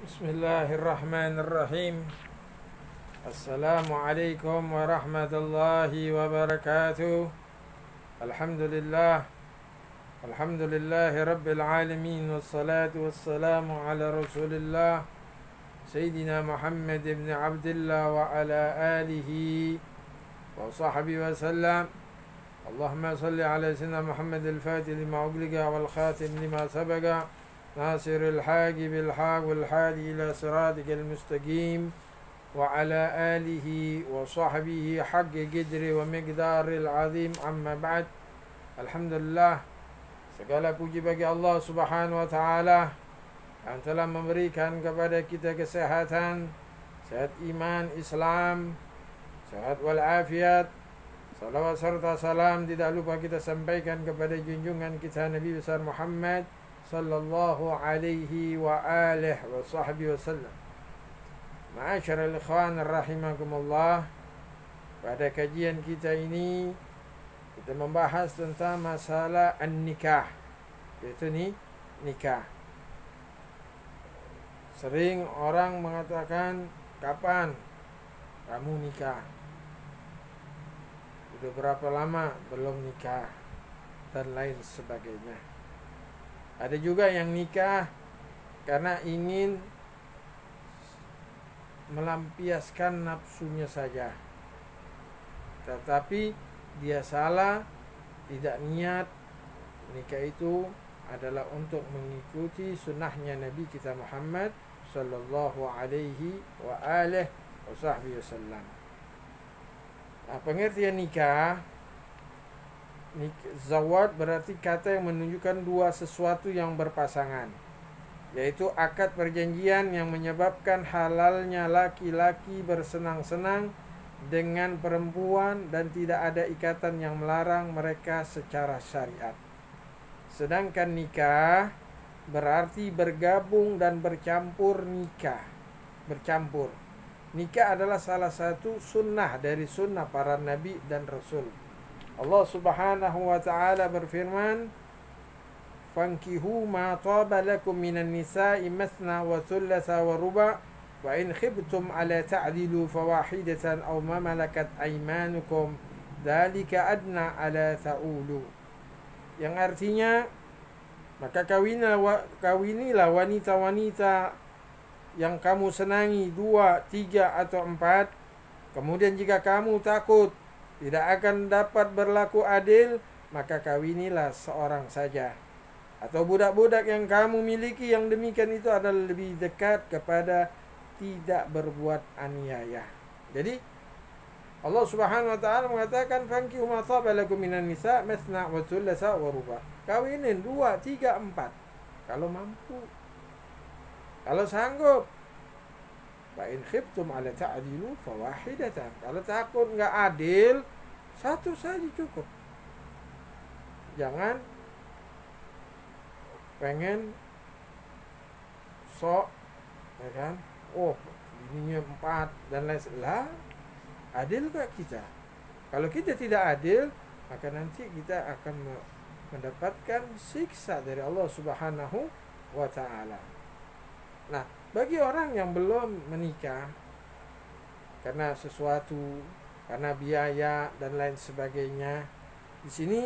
Bismillahirrahmanirrahim. Assalamualaikum warahmatullahi wabarakatuh. Alhamdulillah. Alhamdulillahi rabbil alamin. Wassalatu wassalamu ala rasulillah Sayyidina Muhammad ibn Abdullah wa ala alihi wa sahbihi wa sallam. Allahumma salli ala Sayyidina Muhammad al-Fatih lima ugliqa wal khatim lima sabaqa ناصر الحق بالحق والهادي إلى صراطك المستقيم وعلى آله وصحبه حق قدر ومقدار العظيم أما بعد. Alhamdulillah, segala puji bagi Allah Subhanahu wa taala yang telah memberikan kepada kita kesehatan, sehat iman, Islam, sehat walafiat. Salawat serta salam tidak lupa kita sampaikan kepada junjungan kita Nabi besar Muhammad sallallahu alaihi wa alihi wa sahbihi wasallam. Ma'asyiral ikhwan rahimakumullah. Pada kajian kita ini kita membahas tentang masalah an-nikah, yaitu nikah. Sering orang mengatakan, kapan kamu nikah? Sudah berapa lama belum nikah? Dan lain sebagainya. Ada juga yang nikah karena ingin melampiaskan nafsunya saja, tetapi dia salah, tidak niat nikah itu adalah untuk mengikuti sunnahnya Nabi kita Muhammad sallallahu alaihi wa alihi wasallam. Nah, pengertian nikah, zawad berarti kata yang menunjukkan dua sesuatu yang berpasangan, yaitu akad perjanjian yang menyebabkan halalnya laki-laki bersenang-senang dengan perempuan dan tidak ada ikatan yang melarang mereka secara syariat. Sedangkan nikah berarti bergabung dan bercampur nikah. Bercampur. Nikah adalah salah satu sunnah dari sunnah para nabi dan rasul. Allah Subhanahu wa taala berfirman, "Fankihu ma taba lakum minan nisa'i mathna wa thulatha wa ruba' wa in khibtum ala ta'dilu fawahidatan aw ma malakat aymanukum dzalika adna ala ta'ulu." Yang artinya, maka kawinilah wanita-wanita yang kamu senangi 2, 3 atau 4. Kemudian jika kamu takut tidak akan dapat berlaku adil, maka kawinilah seorang saja. Atau budak-budak yang kamu miliki, yang demikian itu adalah lebih dekat kepada tidak berbuat aniaya. Jadi Allah Subhanahu wa taala mengatakan, "Fankihu ma taba lakum minan nisa mathna wa thulatha wa ruba'." Kawinin 2, 3, 4 kalau mampu. Kalau sanggup. Wa in khiftum ala ta'dilu fawahidatan. Kalau takut enggak adil, satu saja cukup. Jangan pengen sok, ya kan? Oh, bininya 4 dan lain sebagainya. Adil enggak kita? Kalau kita tidak adil, maka nanti kita akan mendapatkan siksa dari Allah Subhanahu wa taala. Nah, bagi orang yang belum menikah karena sesuatu, karena biaya dan lain sebagainya, di sini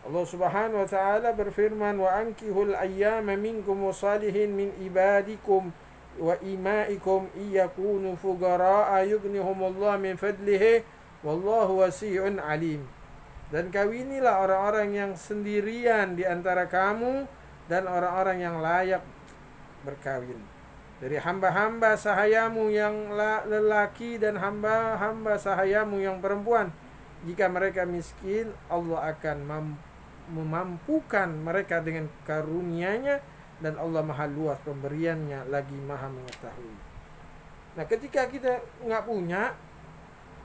Allah Subhanahu wa taala berfirman, "Wa ankihul ayyama minkum wasalihin min ibadikum wa imaikum iyakunu fuqara'a yughnihumullah min fadlihi wallahu wasi'un alim." Dan kawinilah orang-orang yang sendirian di antara kamu dan orang-orang yang layak berkawin dari hamba-hamba sahayamu yang lelaki dan hamba-hamba sahayamu yang perempuan. Jika mereka miskin, Allah akan memampukan mereka dengan karunia-Nya, dan Allah maha luas pemberiannya lagi maha mengetahui. Nah, ketika kita nggak punya,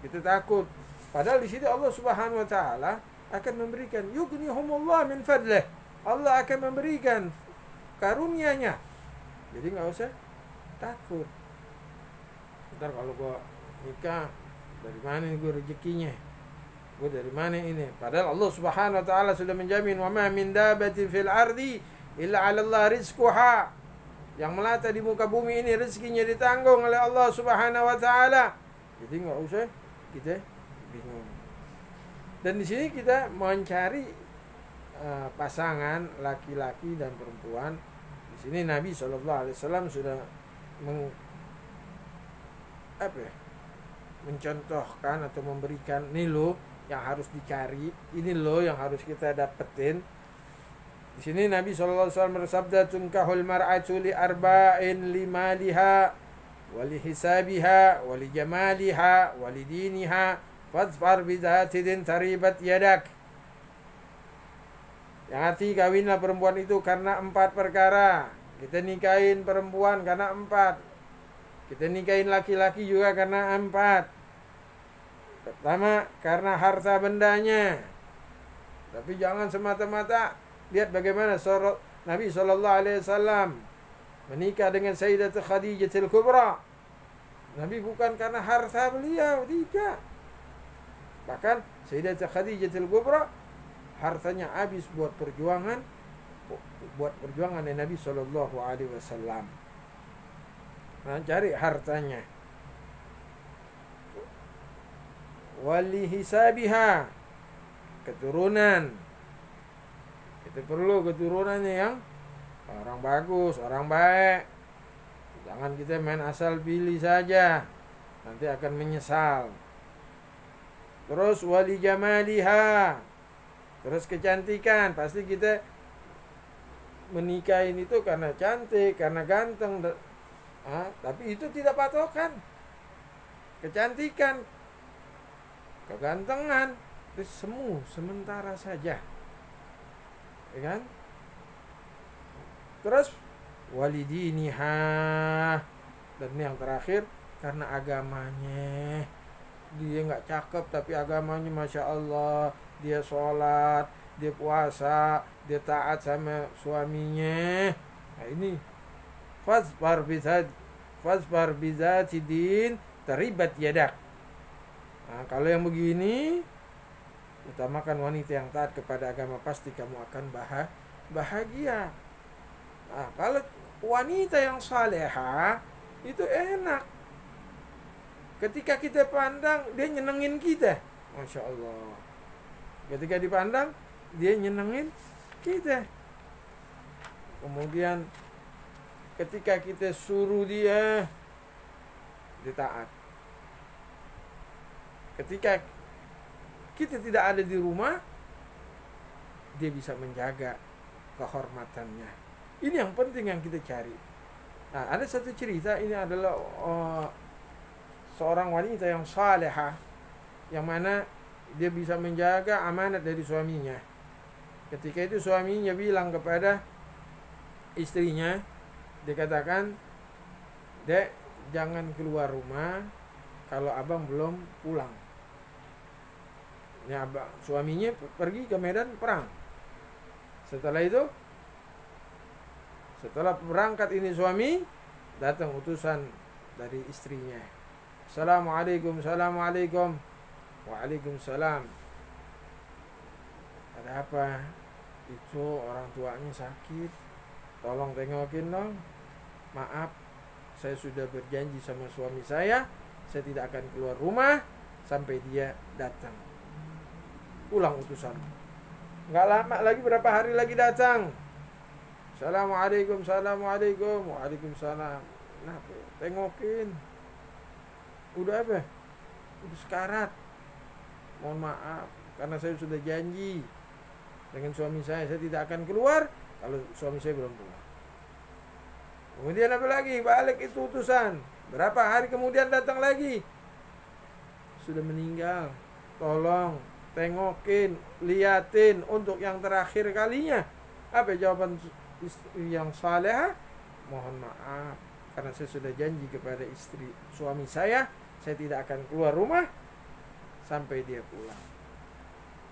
kita takut. Padahal di situ Allah Subhanahu wa taala akan memberikan, yughnihumullah min fadlih. Allah akan memberikan karunia-Nya. Jadi nggak usah takut. Ntar kalau gue nikah, dari mana gue rezekinya? Gue dari mana ini? Padahal Allah Subhanahu wa taala sudah menjamin, "Wa ma min dabatin fil ardi illa 'ala Allah rizquha." Yang melata di muka bumi ini rezekinya ditanggung oleh Allah Subhanahu wa taala. Jadi nggak usah kita bingung. Dan di sini kita mencari pasangan laki-laki dan perempuan. Di sini Nabi SAW sudah mencontohkan atau memberikan, ini loh yang harus dicari, ini loh yang harus kita dapetin. Di sini Nabi SAW bersabda, tunkahul mar'atu li arba'in limaliha wali hisabiha wali jamaliha wali diniha fadfar bidatidin taribat yadak. Yang arti kawinlah perempuan itu karena 4 perkara. Kita nikahin perempuan karena 4. Kita nikahin laki-laki juga karena 4. Pertama, karena harta bendanya. Tapi jangan semata-mata. Lihat bagaimana Nabi SAW menikah dengan Sayyidatul Khadijatul Kubra. Nabi bukan karena harta beliau, tidak. Bahkan Sayyidatul Khadijatul Kubra hartanya habis buat perjuangan Nabi SAW. Nah, cari hartanya. Wali hisabiha, keturunan. Kita perlu keturunannya yang orang bagus, orang baik. Jangan kita main asal pilih saja, nanti akan menyesal. Terus wali jamaliha, terus kecantikan. Pasti kita menikahin itu karena cantik, karena ganteng. Tapi itu tidak patokan. Kecantikan, kegantengan itu semu sementara saja, ya kan? Terus walidiniha, dan yang terakhir karena agamanya. Dia nggak cakep tapi agamanya masya Allah, dia sholat, dia puasa, dia taat sama suaminya. Nah ini fazbar bizati din taribat yadak. Nah, kalau yang begini, utamakan wanita yang taat kepada agama, pasti kamu akan bahagia. Nah, kalau wanita yang saleha itu enak. Ketika kita pandang, dia nyenengin kita. Masya Allah. Ketika dipandang, dia nyenengin kita. Kemudian ketika kita suruh dia taat. Ketika kita tidak ada di rumah, dia bisa menjaga kehormatannya. Ini yang penting yang kita cari. Nah, ada satu cerita, ini adalah seorang wanita yang salehah, yang mana dia bisa menjaga amanat dari suaminya. Ketika itu suaminya bilang kepada istrinya, dia katakan, "Dek, jangan keluar rumah kalau abang belum pulang." Ya, suaminya pergi ke medan perang. Setelah itu, setelah berangkat ini suami, datang utusan dari istrinya. Assalamualaikum, assalamualaikum. Waalaikumsalam. Ada apa? Itu orang tuanya sakit. Tolong tengokin dong. Maaf, saya sudah berjanji sama suami saya tidak akan keluar rumah sampai dia datang. Pulang utusan. Nggak lama lagi, berapa hari lagi datang. Assalamualaikum, assalamualaikum. Waalaikumsalam. Nah, tengokin. Udah apa? Udah sekarat. Mohon maaf, karena saya sudah janji dengan suami saya tidak akan keluar kalau suami saya belum pulang. Kemudian apa lagi? Balik itu utusan. Berapa hari kemudian datang lagi. Sudah meninggal. Tolong tengokin, liatin untuk yang terakhir kalinya. Apa jawaban istri yang saleh? Mohon maaf, karena saya sudah janji kepada suami saya tidak akan keluar rumah sampai dia pulang.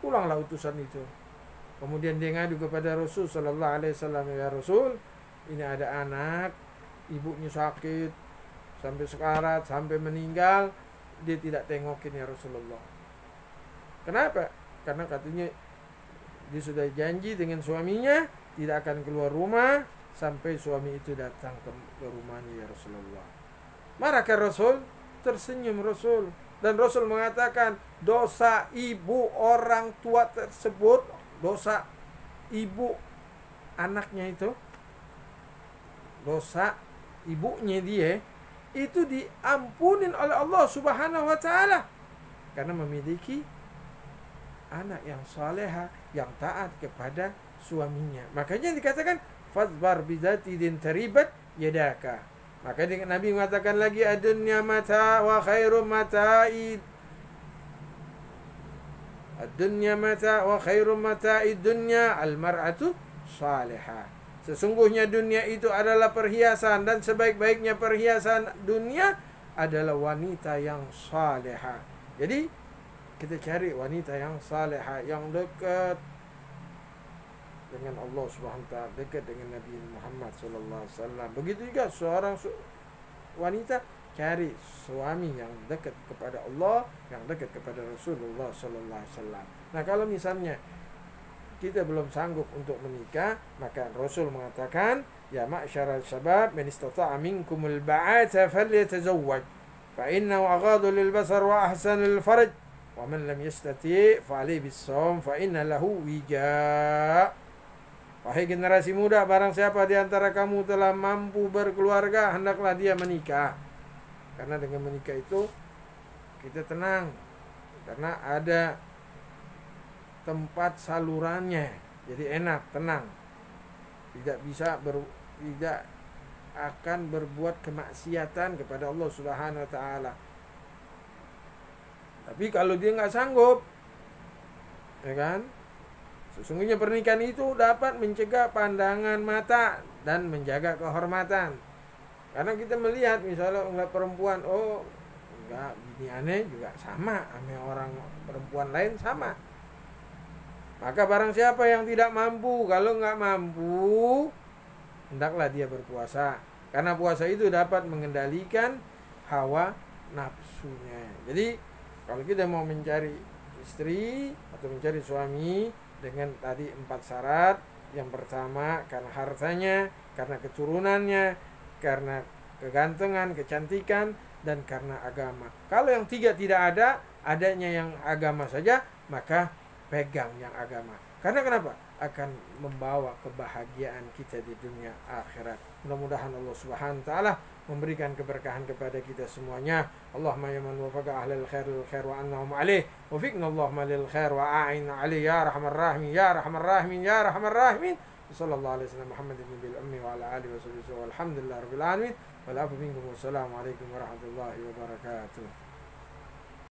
Pulanglah utusan itu. Kemudian dia ngadu kepada Rasul sallallahu alaihi wasallam, "Ya Rasul, ini ada anak, ibunya sakit sampai sekarat, sampai meninggal, dia tidak tengokin ya Rasulullah." Kenapa? Karena katanya dia sudah janji dengan suaminya tidak akan keluar rumah sampai suami itu datang ke rumahnya, ya Rasulullah. Maka Rasul tersenyum Rasul, dan Rasul mengatakan dosa ibu orang tua tersebut, dosa ibu anaknya itu, dosa ibunya dia itu diampunin oleh Allah Subhanahu wa taala karena memiliki anak yang saleha, yang taat kepada suaminya. Makanya dikatakan fadbar bidzati din taribat yadaka. Maka Nabi mengatakan lagi adunya mata wa khairu mata'id ad-dunya mata wa khairu mata'id dunya al-mar'atu salihah. Sesungguhnya dunia itu adalah perhiasan, dan sebaik-baiknya perhiasan dunia adalah wanita yang salihah. Jadi kita cari wanita yang salihah, yang dekat dengan Allah Subhanahu wa taala, dekat dengan Nabi Muhammad sallallahu alaihi wasallam. Begitu juga seorang wanita cari suami yang dekat kepada Allah, yang dekat kepada Rasulullah sallallahu alaihi wasallam. Nah, kalau misalnya kita belum sanggup untuk menikah, maka Rasul mengatakan, ya ma'syaral syabab man istata'a minkumul ba'ata falyatazawwaj fa innahu aghaddu lil basar wa ahsanu lil farj wa man lam yastati' fa alayhi bis-shawm fa inna lahu wija'. Wahai generasi muda, barang siapa di antara kamu telah mampu berkeluarga, hendaklah dia menikah. Karena dengan menikah itu kita tenang, karena ada tempat salurannya, jadi enak, tenang, tidak akan berbuat kemaksiatan kepada Allah Subhanahu wa taala. Tapi kalau dia nggak sanggup, ya kan, sesungguhnya pernikahan itu dapat mencegah pandangan mata dan menjaga kehormatan. Karena kita melihat misalnya ngeliat perempuan, oh enggak, bini aneh juga sama orang perempuan lain sama. Maka barang siapa yang tidak mampu, kalau nggak mampu, hendaklah dia berpuasa. Karena puasa itu dapat mengendalikan hawa nafsunya. Jadi kalau kita mau mencari istri atau mencari suami dengan tadi 4 syarat. Yang pertama karena hartanya, karena keturunannya, karena kegantengan, kecantikan, dan karena agama. Kalau yang 3 tidak ada, adanya yang agama saja, maka pegang yang agama. Karena kenapa? Akan membawa kebahagiaan kita di dunia akhirat. Mudah-mudahan Allah Subhanahu wa taala memberikan keberkahan kepada kita semuanya. Allahumma ya man wafaqa ahlal khair lil khair wa annahum alaih. Wafiqna Allahumma lil khair wa a'inna alaih ya arhamar rahimin ya arhamar rahimin ya arhamar rahimin. Sallallahu alaihi wasallam Muhammadin nabiyil ummi wa ala alihi wa sahbihi walhamdulillahirabbil alamin. Wal afu minkum wassalamu alaikum warahmatullahi wabarakatuh.